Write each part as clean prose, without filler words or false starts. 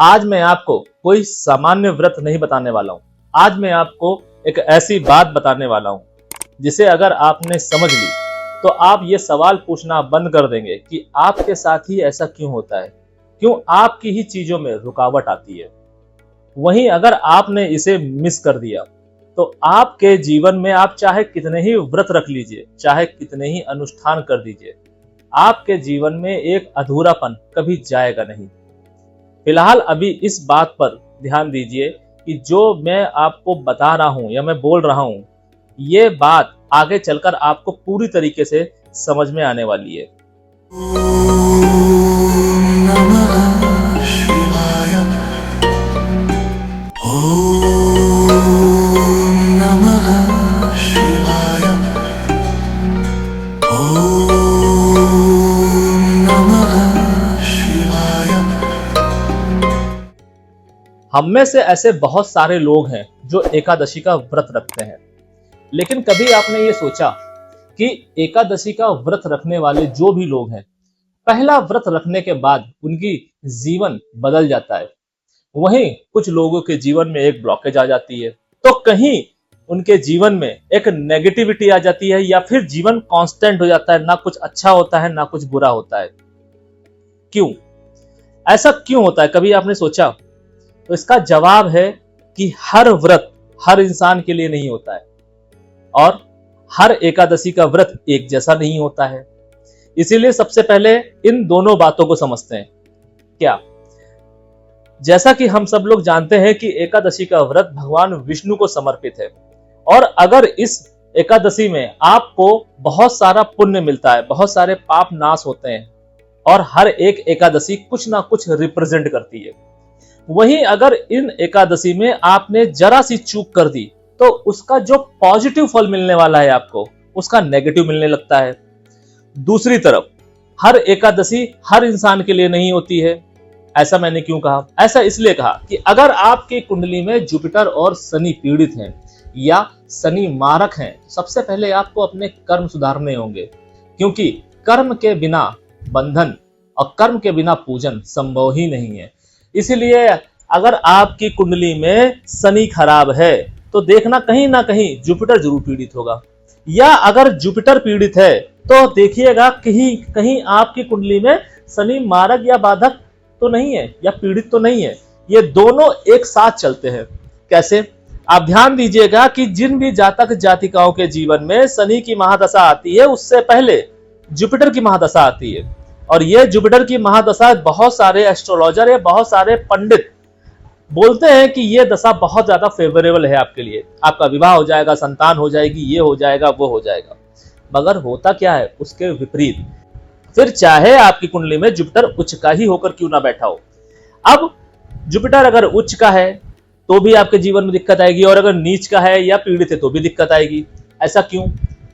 आज मैं आपको कोई सामान्य व्रत नहीं बताने वाला हूं। आज मैं आपको एक ऐसी बात बताने वाला हूं जिसे अगर आपने समझ ली तो आप ये सवाल पूछना बंद कर देंगे कि आपके साथ ही ऐसा क्यों होता है, क्यों आपकी ही चीजों में रुकावट आती है। वहीं अगर आपने इसे मिस कर दिया तो आपके जीवन में आप चाहे कितने ही व्रत रख लीजिए, चाहे कितने ही अनुष्ठान कर दीजिए, आपके जीवन में एक अधूरापन कभी जाएगा नहीं। फिलहाल अभी इस बात पर ध्यान दीजिए कि जो मैं आपको बता रहा हूं या मैं बोल रहा हूं, ये बात आगे चलकर आपको पूरी तरीके से समझ में आने वाली है। हम में से ऐसे बहुत सारे लोग हैं जो एकादशी का व्रत रखते हैं, लेकिन कभी आपने ये सोचा कि एकादशी का व्रत रखने वाले जो भी लोग हैं, पहला व्रत रखने के बाद उनकी जीवन बदल जाता है। वहीं कुछ लोगों के जीवन में एक ब्लॉकेज आ जाती है, तो कहीं उनके जीवन में एक नेगेटिविटी आ जाती है, या फिर जीवन कांस्टेंट हो जाता है, ना कुछ अच्छा होता है ना कुछ बुरा होता है। क्यों ऐसा क्यों होता है, कभी आपने सोचा? तो इसका जवाब है कि हर व्रत हर इंसान के लिए नहीं होता है और हर एकादशी का व्रत एक जैसा नहीं होता है। इसीलिए सबसे पहले इन दोनों बातों को समझते हैं। क्या? जैसा कि हम सब लोग जानते हैं कि एकादशी का व्रत भगवान विष्णु को समर्पित है, और अगर इस एकादशी में आपको बहुत सारा पुण्य मिलता है, बहुत सारे पाप नाश होते हैं, और हर एक एकादशी कुछ ना कुछ रिप्रेजेंट करती है। वहीं अगर इन एकादशी में आपने जरा सी चूक कर दी तो उसका जो पॉजिटिव फल मिलने वाला है आपको, उसका नेगेटिव मिलने लगता है। दूसरी तरफ हर एकादशी हर इंसान के लिए नहीं होती है। ऐसा मैंने क्यों कहा? ऐसा इसलिए कहा कि अगर आपकी कुंडली में जुपिटर और शनि पीड़ित हैं या शनि मारक हैं, सबसे पहले आपको अपने कर्म सुधारने होंगे, क्योंकि कर्म के बिना बंधन और कर्म के बिना पूजन संभव ही नहीं है। इसीलिए अगर आपकी कुंडली में शनि खराब है तो देखना कहीं ना कहीं जुपिटर जरूर पीड़ित होगा, या अगर जुपिटर पीड़ित है तो देखिएगा कहीं कहीं आपकी कुंडली में शनि मारक या बाधक तो नहीं है, या पीड़ित तो नहीं है। ये दोनों एक साथ चलते हैं। कैसे? आप ध्यान दीजिएगा कि जिन भी जातक जातिकाओं के जीवन में शनि की महादशा आती है, उससे पहले जुपिटर की महादशा आती है, और ये जुपिटर की महादशा बहुत सारे एस्ट्रोलॉजर या बहुत सारे पंडित बोलते हैं कि ये दशा बहुत ज्यादा फेवरेबल है आपके लिए, आपका विवाह हो जाएगा, संतान हो जाएगी, ये हो जाएगा, वो हो जाएगा। मगर होता क्या है उसके विपरीत। फिर चाहे आपकी कुंडली में जुपिटर उच्च का ही होकर क्यों ना बैठा हो, अब जुपिटर अगर उच्च का है तो भी आपके जीवन में दिक्कत आएगी, और अगर नीच का है या पीड़ित है तो भी दिक्कत आएगी। ऐसा क्यों?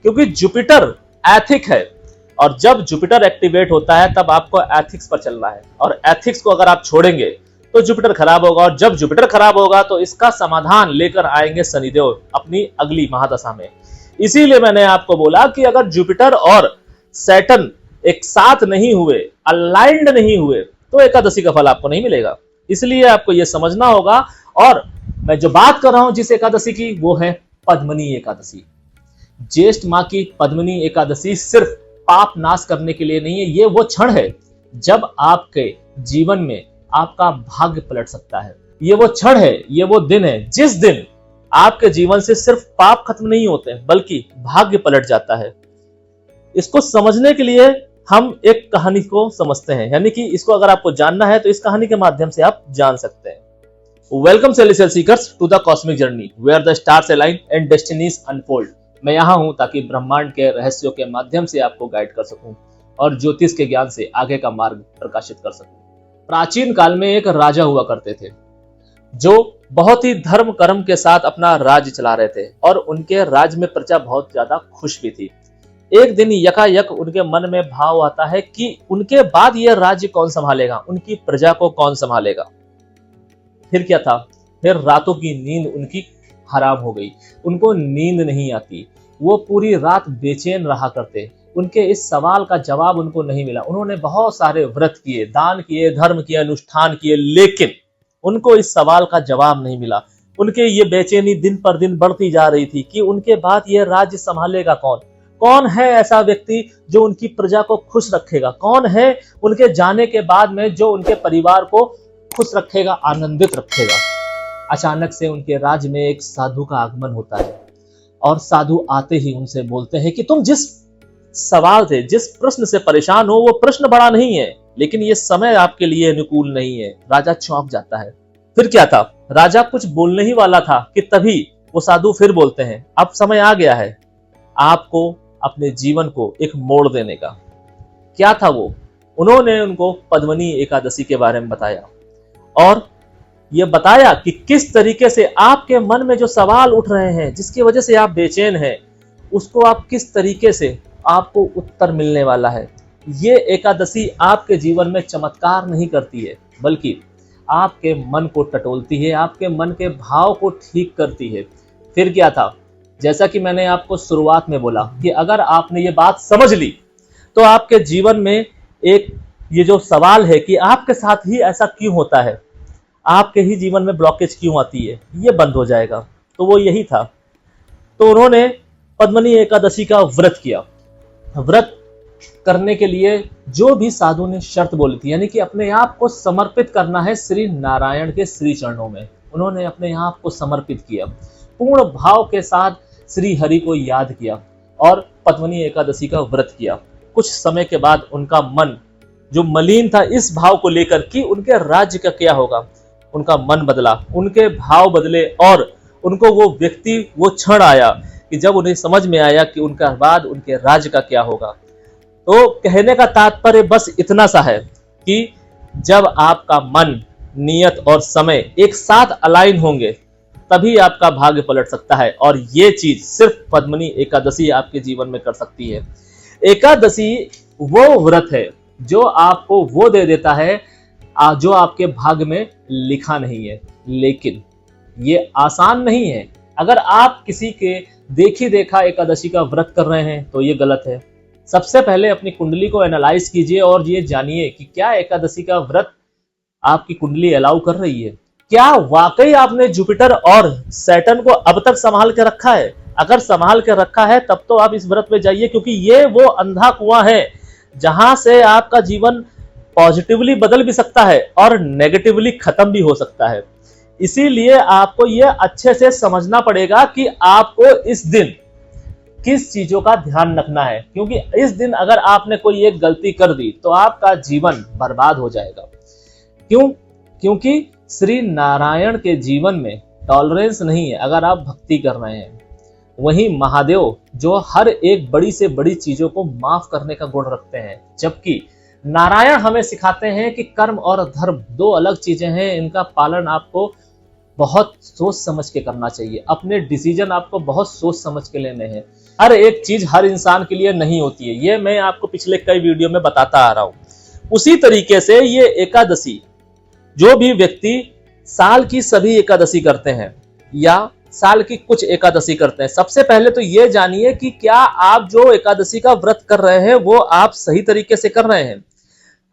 क्योंकि जुपिटर एथिक है, और जब जुपिटर एक्टिवेट होता है तब आपको एथिक्स पर चलना है, और एथिक्स को अगर आप छोड़ेंगे तो जुपिटर खराब होगा, और जब जुपिटर खराब होगा तो इसका समाधान लेकर आएंगे शनिदेव अपनी अगली महादशा में। इसीलिए मैंने आपको बोला कि अगर जुपिटर और सैटर्न एक साथ नहीं हुए, अलाइंड नहीं हुए, तो एकादशी का फल आपको नहीं मिलेगा। इसलिए आपको यह समझना होगा। और मैं जो बात कर रहा हूं जिस एकादशी की, वो है पद्मनी एकादशी। ज्येष्ठ माह की पद्मनी एकादशी सिर्फ पाप नाश करने के लिए नहीं है, ये वो क्षण है जब आपके जीवन में आपका भाग्य पलट सकता है। ये वो क्षण है, ये वो दिन है जिस दिन आपके जीवन से सिर्फ पाप खत्म नहीं होते बल्कि भाग्य पलट जाता है। इसको समझने के लिए हम एक कहानी को समझते हैं, यानी कि इसको अगर आपको जानना है तो इस कहानी के माध्यम से आप जान सकते हैं। Welcome celestial seekers to the cosmic journey where the stars align and destinies unfold. मैं यहाँ हूं ताकि ब्रह्मांड के रहस्यों के माध्यम से आपको गाइड कर सकूं और ज्योतिष के ज्ञान से आगे का मार्ग प्रकाशित कर सकूं। प्राचीन काल में एक राजा हुआ करते थे जो बहुत ही धर्म कर्म के साथ अपना राज्य चला रहे थे, और उनके राज्य में प्रजा बहुत ज्यादा खुश भी थी। एक दिन यकायक उनके मन में भाव आता है कि उनके बाद यह राज्य कौन संभालेगा, उनकी प्रजा को कौन संभालेगा। फिर क्या था? फिर रातों की नींद उनकी हराम हो गई, उनको नींद नहीं आती, वो पूरी रात बेचैन रहा करते। उनके इस सवाल का जवाब उनको नहीं मिला। उन्होंने बहुत सारे व्रत किए, दान किए, धर्म किए, अनुष्ठान किए, लेकिन उनको इस सवाल का जवाब नहीं मिला। उनके ये बेचैनी दिन पर दिन बढ़ती जा रही थी कि उनके बाद यह राज्य संभालेगा कौन। कौन है ऐसा व्यक्ति जो उनकी प्रजा को खुश रखेगा, कौन है उनके जाने के बाद में जो उनके परिवार को खुश रखेगा, आनंदित रखेगा। अचानक से उनके राज्य में एक साधु का आगमन होता है और साधु आते ही उनसे बोलते हैं कि तुम जिस सवाल से, जिस प्रश्न से परेशान हो, वो प्रश्न बड़ा नहीं है, लेकिन ये समय आपके लिए अनुकूल नहीं है। राजा चौंक जाता है। फिर क्या था, राजा कुछ बोलने ही वाला था कि तभी वो साधु फिर बोलते हैं, अब समय आ गया है आपको अपने जीवन को एक मोड़ देने का। क्या था वो? उन्होंने उनको पद्मनी एकादशी के बारे में बताया और ये बताया कि किस तरीके से आपके मन में जो सवाल उठ रहे हैं, जिसकी वजह से आप बेचैन हैं, उसको आप किस तरीके से आपको उत्तर मिलने वाला है। ये एकादशी आपके जीवन में चमत्कार नहीं करती है, बल्कि आपके मन को टटोलती है, आपके मन के भाव को ठीक करती है। फिर क्या था, जैसा कि मैंने आपको शुरुआत में बोला कि अगर आपने ये बात समझ ली तो आपके जीवन में एक ये जो सवाल है कि आपके साथ ही ऐसा क्यों होता है, आपके ही जीवन में ब्लॉकेज क्यों आती है, ये बंद हो जाएगा। तो वो यही था। तो उन्होंने पद्मनी एकादशी का व्रत किया। व्रत करने के लिए जो भी साधु ने शर्त बोली थी, यानी कि अपने आप को समर्पित करना है श्री नारायण के श्री चरणों में, उन्होंने अपने आप को समर्पित किया, पूर्ण भाव के साथ श्री हरि को याद किया और पद्मनी एकादशी का व्रत किया। कुछ समय के बाद उनका मन जो मलिन था इस भाव को लेकर कि उनके राज्य का क्या होगा, उनका मन बदला, उनके भाव बदले और उनको वो व्यक्ति, वो क्षण आया कि जब उन्हें समझ में आया कि उनका बाद उनके राज्य का क्या होगा। तो कहने का तात्पर्य बस इतना सा है कि जब आपका मन, नियत और समय एक साथ अलाइन होंगे तभी आपका भाग्य पलट सकता है, और ये चीज सिर्फ पद्मनी एकादशी आपके जीवन में कर सकती है। एकादशी वो व्रत है जो आपको वो दे देता है जो आपके भाग्य में लिखा नहीं है, लेकिन ये आसान नहीं है। अगर आप किसी के देखी देखा एकादशी का व्रत कर रहे हैं तो ये गलत है। सबसे पहले अपनी कुंडली को एनालाइज कीजिए और ये जानिए कि क्या एकादशी का व्रत आपकी कुंडली अलाउ कर रही है। क्या वाकई आपने जुपिटर और सैटर्न को अब तक संभाल के रखा है? अगर संभाल के रखा है तब तो आप इस व्रत में जाइए, क्योंकि ये वो अंधा कुआं है जहां से आपका जीवन पॉजिटिवली बदल भी सकता है और नेगेटिवली खत्म भी हो सकता है। इसीलिए आपको यह अच्छे से समझना पड़ेगा कि आपको इस दिन किस चीजों का ध्यान रखना है, क्योंकि इस दिन अगर आपने कोई एक गलती कर दी तो आपका जीवन बर्बाद हो जाएगा। क्यों? क्योंकि श्री नारायण के जीवन में टॉलरेंस नहीं है अगर आप भक्ति कर रहे हैं। वहीं महादेव जो हर एक बड़ी से बड़ी चीजों को माफ करने का गुण रखते हैं, जबकि नारायण हमें सिखाते हैं कि कर्म और धर्म दो अलग चीजें हैं, इनका पालन आपको बहुत सोच समझ के करना चाहिए। अपने डिसीजन आपको बहुत सोच समझ के लेने हैं। हर एक चीज हर इंसान के लिए नहीं होती है, ये मैं आपको पिछले कई वीडियो में बताता आ रहा हूं। उसी तरीके से ये एकादशी, जो भी व्यक्ति साल की सभी एकादशी करते हैं या साल की कुछ एकादशी करते हैं, सबसे पहले तो ये जानिए कि क्या आप जो एकादशी का व्रत कर रहे हैं वो आप सही तरीके से कर रहे हैं।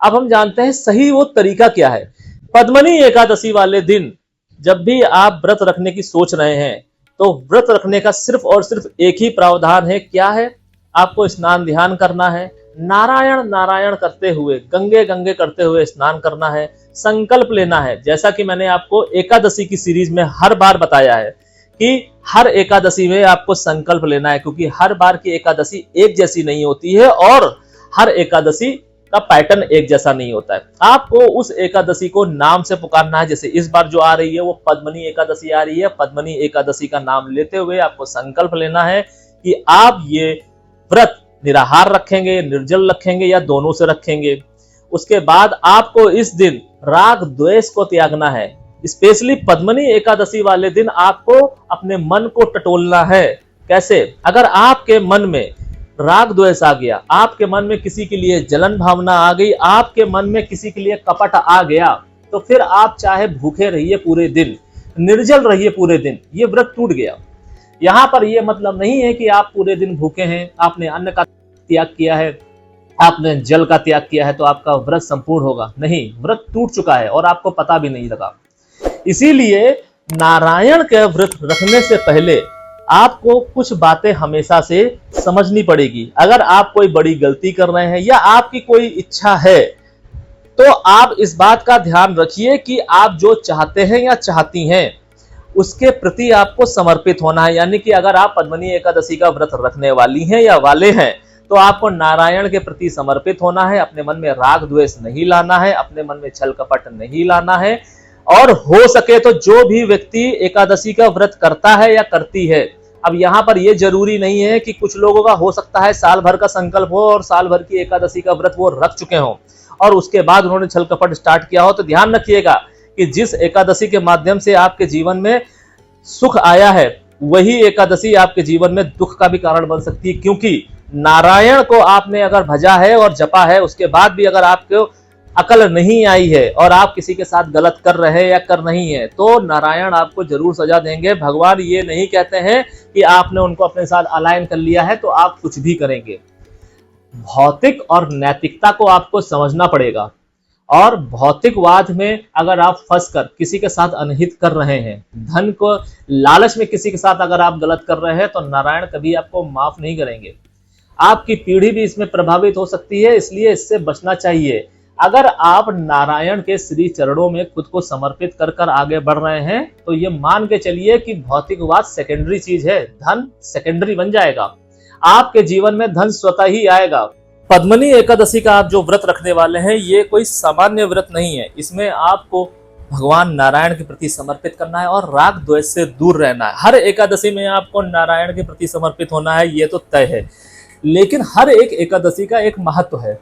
अब हम जानते हैं सही वो तरीका क्या है। पद्मनी एकादशी वाले दिन जब भी आप व्रत रखने की सोच रहे हैं तो व्रत रखने का सिर्फ और सिर्फ एक ही प्रावधान है। क्या है? आपको स्नान ध्यान करना है, नारायण नारायण करते हुए, गंगे गंगे करते हुए स्नान करना है, संकल्प लेना है। जैसा कि मैंने आपको एकादशी की सीरीज में हर बार बताया है कि हर एकादशी में आपको संकल्प लेना है, क्योंकि हर बार की एकादशी एक जैसी नहीं होती है और हर एकादशी का पैटर्न एक जैसा नहीं होता है। आपको उस एकादशी को नाम से पुकारना है। जैसे इस बार जो आ रही है वो पद्मनी एकादशी आ रही है। पद्मनी एकादशी का नाम लेते हुए आपको संकल्प लेना है कि आप ये व्रत निराहार रखेंगे, निर्जल रखेंगे या दोनों से रखेंगे। उसके बाद आपको इस दिन राग द्वेष को त्यागना है। स्पेशली पद्मनी एकादशी वाले दिन आपको अपने मन को टटोलना है। कैसे? अगर आपके मन में राग द्वेष आ गया, आपके मन में किसी के लिए जलन भावना आ गई, आपके मन में किसी के लिए कपट आ गया, तो फिर आप चाहे भूखे रहिए पूरे दिन, निर्जल रहिए पूरे दिन, ये व्रत टूट गया। यहां पर यह मतलब नहीं है कि आप पूरे दिन भूखे हैं, आपने अन्न का त्याग किया है, आपने जल का त्याग किया है तो आपका व्रत संपूर्ण होगा। नहीं, व्रत टूट चुका है और आपको पता भी नहीं लगा। इसीलिए नारायण के व्रत रखने से पहले आपको कुछ बातें हमेशा से समझनी पड़ेगी। अगर आप कोई बड़ी गलती कर रहे हैं या आपकी कोई इच्छा है तो आप इस बात का ध्यान रखिए कि आप जो चाहते हैं या चाहती हैं उसके प्रति आपको समर्पित होना है। यानी कि अगर आप पद्मनी एकादशी का व्रत रखने वाली हैं या वाले हैं तो आपको नारायण के प्रति समर्पित होना है। अपने मन में राग द्वेष नहीं लाना है, अपने मन में छल कपट नहीं लाना है। और हो सके तो जो भी व्यक्ति एकादशी का व्रत करता है या करती है, अब यहाँ पर यह जरूरी नहीं है कि कुछ लोगों का हो सकता है साल भर का संकल्प हो और साल भर की एकादशी का व्रत वो रख चुके हों और उसके बाद उन्होंने छल कपट स्टार्ट किया हो। तो ध्यान रखिएगा कि जिस एकादशी के माध्यम से आपके जीवन में सुख आया है वही एकादशी आपके जीवन में दुख का भी कारण बन सकती है, क्योंकि नारायण को आपने अगर भजा है और जपा है उसके बाद भी अगर आपको अकल नहीं आई है और आप किसी के साथ गलत कर रहे हैं या कर नहीं है तो नारायण आपको जरूर सजा देंगे। भगवान ये नहीं कहते हैं कि आपने उनको अपने साथ अलाइन कर लिया है तो आप कुछ भी करेंगे। भौतिक और नैतिकता को आपको समझना पड़ेगा और भौतिकवाद में अगर आप फंस कर किसी के साथ अनहित कर रहे हैं, धन को लालच में किसी के साथ अगर आप गलत कर रहे हैं तो नारायण कभी आपको माफ नहीं करेंगे। आपकी पीढ़ी भी इसमें प्रभावित हो सकती है, इसलिए इससे बचना चाहिए। अगर आप नारायण के श्री चरणों में खुद को समर्पित कर कर आगे बढ़ रहे हैं तो ये मान के चलिए कि भौतिकवाद सेकेंडरी चीज है, धन सेकेंडरी बन जाएगा। आपके जीवन में धन स्वतः ही आएगा। पद्मनी एकादशी का आप जो व्रत रखने वाले हैं ये कोई सामान्य व्रत नहीं है। इसमें आपको भगवान नारायण के प्रति समर्पित करना है और राग द्वेष से दूर रहना है। हर एकादशी में आपको नारायण के प्रति समर्पित होना है, ये तो तय है। लेकिन हर एक एकादशी का एक महत्व है,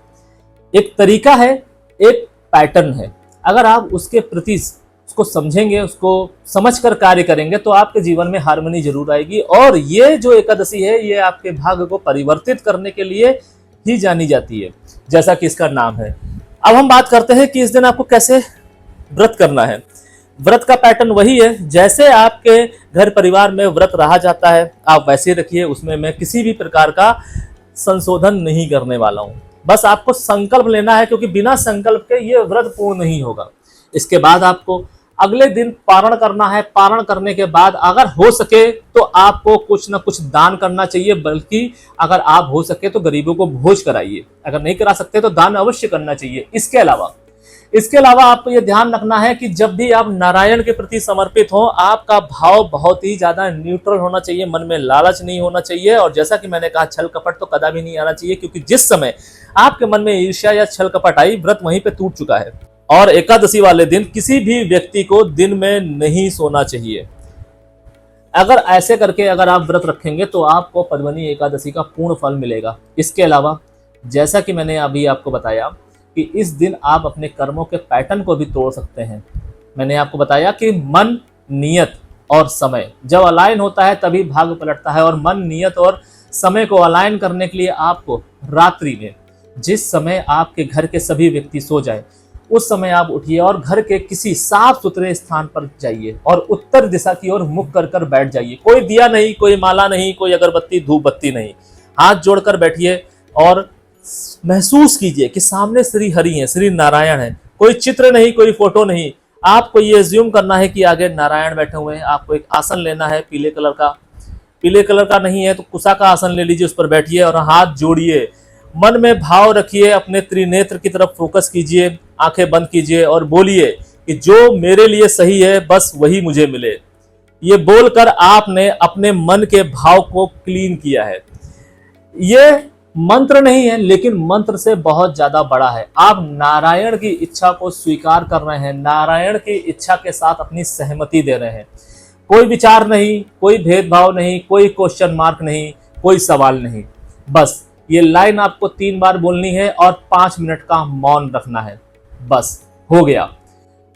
एक तरीका है, एक पैटर्न है। अगर आप उसके प्रति उसको समझेंगे, उसको समझकर कार्य करेंगे तो आपके जीवन में हार्मनी जरूर आएगी। और ये जो एकादशी है ये आपके भाग्य को परिवर्तित करने के लिए ही जानी जाती है, जैसा कि इसका नाम है। अब हम बात करते हैं कि इस दिन आपको कैसे व्रत करना है। व्रत का पैटर्न वही है जैसे आपके घर परिवार में व्रत रहा जाता है, आप वैसे रखिए। उसमें मैं किसी भी प्रकार का संशोधन नहीं करने वाला हूं। बस आपको संकल्प लेना है, क्योंकि बिना संकल्प के ये व्रत पूर्ण नहीं होगा। इसके बाद आपको अगले दिन पारण करना है। पारण करने के बाद अगर हो सके तो आपको कुछ ना कुछ दान करना चाहिए, बल्कि अगर आप हो सके तो गरीबों को भोज कराइए। अगर नहीं करा सकते तो दान अवश्य करना चाहिए। इसके अलावा आपको यह ध्यान रखना है कि जब भी आप नारायण के प्रति समर्पित हो आपका भाव बहुत ही ज्यादा न्यूट्रल होना चाहिए, मन में लालच नहीं होना चाहिए। और जैसा कि मैंने कहा छल कपट तो कदापि नहीं आना चाहिए, क्योंकि जिस समय आपके मन में ईर्ष्या या छल कपट आई व्रत वहीं पे टूट चुका है। और एकादशी वाले दिन किसी भी व्यक्ति को दिन में नहीं सोना चाहिए। अगर ऐसे करके अगर आप व्रत रखेंगे तो आपको पद्मनी एकादशी का पूर्ण फल मिलेगा। इसके अलावा जैसा कि मैंने अभी आपको बताया कि इस दिन आप अपने कर्मों के पैटर्न को भी तोड़ सकते हैं। मैंने आपको बताया कि मन, नियत और समय जब अलाइन होता है तभी भाग्य पलटता है। और मन, नियत और समय को अलाइन करने के लिए आपको रात्रि में जिस समय आपके घर के सभी व्यक्ति सो जाए उस समय आप उठिए और घर के किसी साफ सुथरे स्थान पर जाइए और उत्तर दिशा की ओर मुख कर कर बैठ जाइए। कोई दिया नहीं, कोई माला नहीं, कोई अगरबत्ती धूप बत्ती नहीं। हाथ जोड़कर बैठिए और महसूस कीजिए कि सामने श्री हरि हैं, श्री नारायण हैं। कोई चित्र नहीं, कोई फोटो नहीं। आपको ये एज्यूम करना है कि आगे नारायण बैठे हुए हैं। आपको एक आसन लेना है पीले कलर का नहीं है तो कुशा का आसन ले लीजिए, उस पर बैठिए और हाथ जोड़िए। मन में भाव रखिए, अपने त्रिनेत्र की तरफ फोकस कीजिए, आंखें बंद कीजिए और बोलिए कि जो मेरे लिए सही है बस वही मुझे मिले। ये बोलकर आपने अपने मन के भाव को क्लीन किया है। ये मंत्र नहीं है लेकिन मंत्र से बहुत ज्यादा बड़ा है। आप नारायण की इच्छा को स्वीकार कर रहे हैं, नारायण की इच्छा के साथ अपनी सहमति दे रहे हैं। कोई विचार नहीं, कोई भेदभाव नहीं, कोई क्वेश्चन मार्क नहीं, कोई सवाल नहीं। बस ये लाइन आपको 3 बार बोलनी है और 5 मिनट का मौन रखना है। बस हो गया।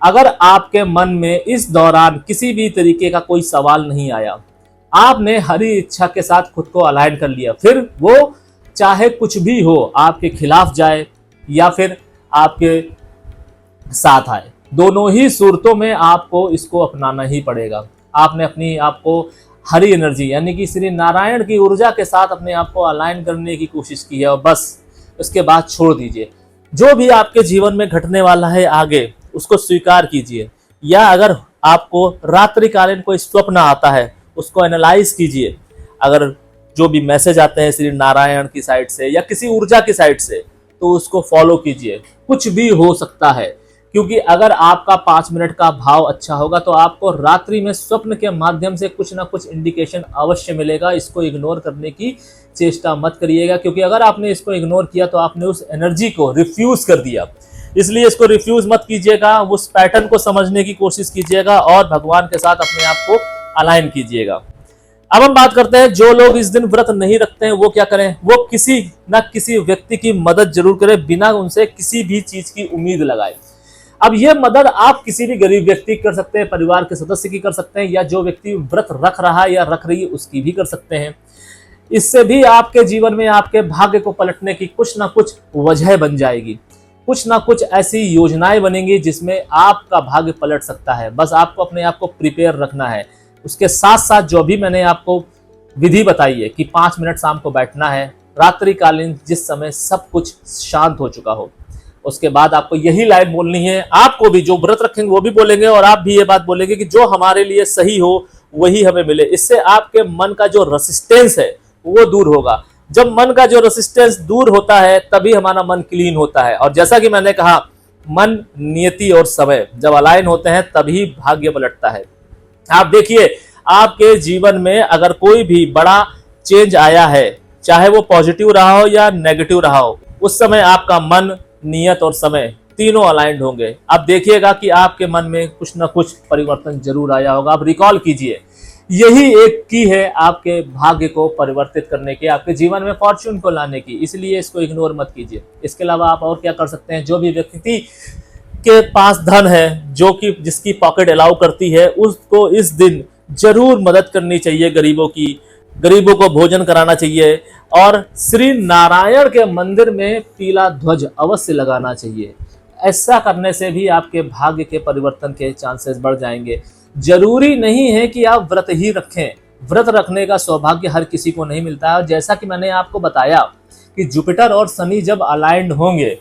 अगर आपके मन में इस दौरान किसी भी तरीके का कोई सवाल नहीं आया, आपने हरि इच्छा के साथ खुद को अलाइन कर लिया, फिर वो चाहे कुछ भी हो, आपके खिलाफ जाए या फिर आपके साथ आए, दोनों ही सूरतों में आपको इसको अपनाना ही पड़ेगा। आपने अपनी आपको हरि एनर्जी यानी कि श्री नारायण की ऊर्जा के साथ अपने आप को अलाइन करने की कोशिश की है और बस उसके बाद छोड़ दीजिए। जो भी आपके जीवन में घटने वाला है आगे उसको स्वीकार कीजिए, या अगर आपको रात्रिकालीन कोई स्वप्न आता है उसको एनालाइज कीजिए। अगर जो भी मैसेज आते हैं श्री नारायण की साइड से या किसी ऊर्जा की साइड से, तो उसको फॉलो कीजिए। कुछ भी हो सकता है, क्योंकि अगर आपका 5 मिनट का भाव अच्छा होगा तो आपको रात्रि में स्वप्न के माध्यम से कुछ ना कुछ इंडिकेशन अवश्य मिलेगा। इसको इग्नोर करने की चेष्टा मत करिएगा, क्योंकि अगर आपने इसको इग्नोर किया तो आपने उस एनर्जी को रिफ्यूज कर दिया। इसलिए इसको रिफ्यूज मत कीजिएगा, उस पैटर्न को समझने की कोशिश कीजिएगा और भगवान के साथ अपने आप को अलाइन कीजिएगा। अब हम बात करते हैं जो लोग इस दिन व्रत नहीं रखते हैं वो क्या करें। वो किसी न किसी व्यक्ति की मदद जरूर करें, बिना उनसे किसी भी चीज की उम्मीद लगाए। अब यह मदद आप किसी भी गरीब व्यक्ति की कर सकते हैं, परिवार के सदस्य की कर सकते हैं, या जो व्यक्ति व्रत रख रहा है या रख रही है उसकी भी कर सकते हैं। इससे भी आपके जीवन में आपके भाग्य को पलटने की कुछ ना कुछ वजह बन जाएगी, कुछ ना कुछ ऐसी योजनाएं बनेंगी जिसमें आपका भाग्य पलट सकता है। बस आपको अपने आप को प्रिपेयर रखना है। उसके साथ साथ जो भी मैंने आपको विधि बताई है कि 5 मिनट शाम को बैठना है, रात्रिकालीन जिस समय सब कुछ शांत हो चुका हो, उसके बाद आपको यही लाइन बोलनी है। आपको भी जो व्रत रखेंगे वो भी बोलेंगे और आप भी ये बात बोलेंगे कि जो हमारे लिए सही हो वही हमें मिले। इससे आपके मन का जो रेसिस्टेंस है वो दूर होगा। जब मन का जो रेसिस्टेंस दूर होता है तभी हमारा मन क्लीन होता है। और जैसा कि मैंने कहा, मन, नियति और समय जब अलाइन होते हैं तभी भाग्य पलटता है। आप देखिए, आपके जीवन में अगर कोई भी बड़ा चेंज आया है, चाहे वो पॉजिटिव रहा हो या नेगेटिव रहा हो, उस समय आपका मन, नियत और समय तीनों अलाइंड होंगे। आप देखिएगा कि आपके मन में कुछ ना कुछ परिवर्तन जरूर आया होगा। आप रिकॉल कीजिए, यही एक की है आपके भाग्य को परिवर्तित करने की, आपके जीवन में फॉर्च्यून को लाने की। इसलिए इसको इग्नोर मत कीजिए। इसके अलावा आप और क्या कर सकते हैं, जो भी व्यक्ति के पास धन है, जो कि जिसकी पॉकेट अलाउ करती है, उसको इस दिन जरूर मदद करनी चाहिए गरीबों की। गरीबों को भोजन कराना चाहिए और श्री नारायण के मंदिर में पीला ध्वज अवश्य लगाना चाहिए। ऐसा करने से भी आपके भाग्य के परिवर्तन के चांसेस बढ़ जाएंगे। जरूरी नहीं है कि आप व्रत ही रखें, व्रत रखने का सौभाग्य हर किसी को नहीं मिलता है। और जैसा कि मैंने आपको बताया कि जुपिटर और शनि जब अलाइंड होंगे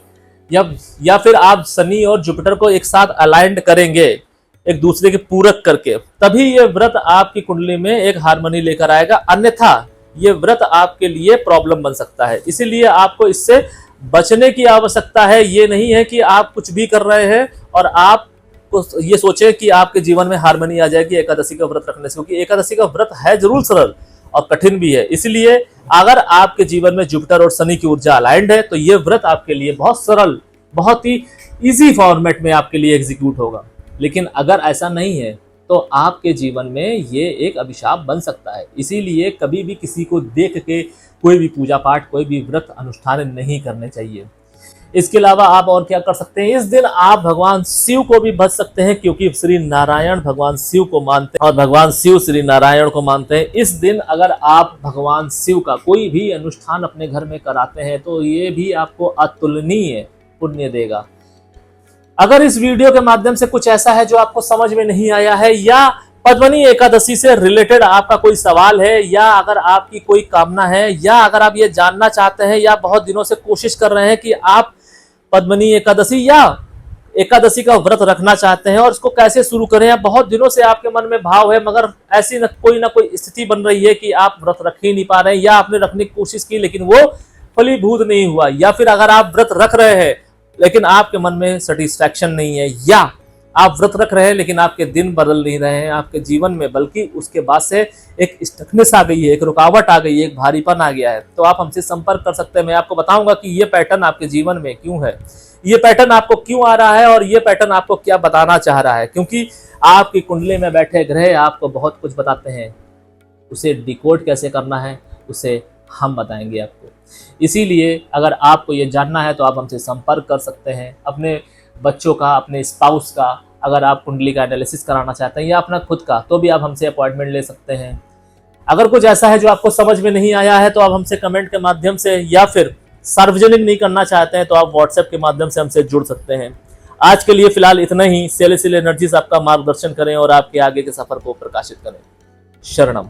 या फिर आप शनि और जुपिटर को एक साथ अलाइंड करेंगे, एक दूसरे के पूरक करके, तभी ये व्रत आपकी कुंडली में एक हार्मनी लेकर आएगा। अन्यथा ये व्रत आपके लिए प्रॉब्लम बन सकता है। इसीलिए आपको इससे बचने की आवश्यकता है। ये नहीं है कि आप कुछ भी कर रहे हैं और आप ये सोचे कि आपके जीवन में हार्मनी आ जाएगी एकादशी का व्रत रखने से, क्योंकि एकादशी का व्रत है जरूर सरल और कठिन भी है। इसलिए अगर आपके जीवन में जुपिटर और शनि की ऊर्जा अलाइंड है तो ये व्रत आपके लिए बहुत सरल, बहुत ही इजी फॉर्मेट में आपके लिए एग्जीक्यूट होगा। लेकिन अगर ऐसा नहीं है तो आपके जीवन में ये एक अभिशाप बन सकता है। इसीलिए कभी भी किसी को देख के कोई भी पूजा पाठ, कोई भी व्रत अनुष्ठान नहीं करने चाहिए। इसके अलावा आप और क्या कर सकते हैं, इस दिन आप भगवान शिव को भी भज सकते हैं, क्योंकि श्री नारायण भगवान शिव को मानते हैं और भगवान शिव श्री नारायण को मानते हैं। इस दिन अगर आप भगवान शिव का कोई भी अनुष्ठान अपने घर में कराते हैं तो ये भी आपको अतुलनीय पुण्य देगा। अगर इस वीडियो के माध्यम से कुछ ऐसा है जो आपको समझ में नहीं आया है, या पद्मनी एकादशी से रिलेटेड आपका कोई सवाल है, या अगर आपकी कोई कामना है, या अगर आप ये जानना चाहते हैं या बहुत दिनों से कोशिश कर रहे हैं कि आप पद्मनी एकादशी या एकादशी का व्रत रखना चाहते हैं और इसको कैसे शुरू करें, या बहुत दिनों से आपके मन में भाव है मगर ऐसी ना कोई स्थिति बन रही है कि आप व्रत रख ही नहीं पा रहे हैं, या आपने रखने की कोशिश की लेकिन वो फलीभूत नहीं हुआ, या फिर अगर आप व्रत रख रहे हैं लेकिन आपके मन में सेटिस्फैक्शन नहीं है, या आप व्रत रख रहे हैं लेकिन आपके दिन बदल नहीं रहे हैं आपके जीवन में, बल्कि उसके बाद से एक स्टकनेस आ गई है, एक रुकावट आ गई है, एक भारीपन आ गया है, तो आप हमसे संपर्क कर सकते हैं। मैं आपको बताऊंगा कि ये पैटर्न आपके जीवन में क्यों है, ये पैटर्न आपको क्यों आ रहा है और ये पैटर्न आपको क्या बताना चाह रहा है। क्योंकि आपकी कुंडली में बैठे ग्रह आपको बहुत कुछ बताते हैं, उसे डिकोड कैसे करना है उसे हम बताएंगे आपको। इसीलिए अगर आपको ये जानना है तो आप हमसे संपर्क कर सकते हैं। अपने बच्चों का, अपने स्पाउस का, अगर आप कुंडली का एनालिसिस कराना चाहते हैं या अपना खुद का, तो भी आप हमसे अपॉइंटमेंट ले सकते हैं। अगर कुछ ऐसा है जो आपको समझ में नहीं आया है तो आप हमसे कमेंट के माध्यम से, या फिर सार्वजनिक नहीं करना चाहते हैं तो आप व्हाट्सएप के माध्यम से हमसे जुड़ सकते हैं। आज के लिए फिलहाल इतना ही। सेलेस्टियल एनर्जीज आपका मार्गदर्शन करें और आपके आगे के सफर को प्रकाशित करें। शरणम।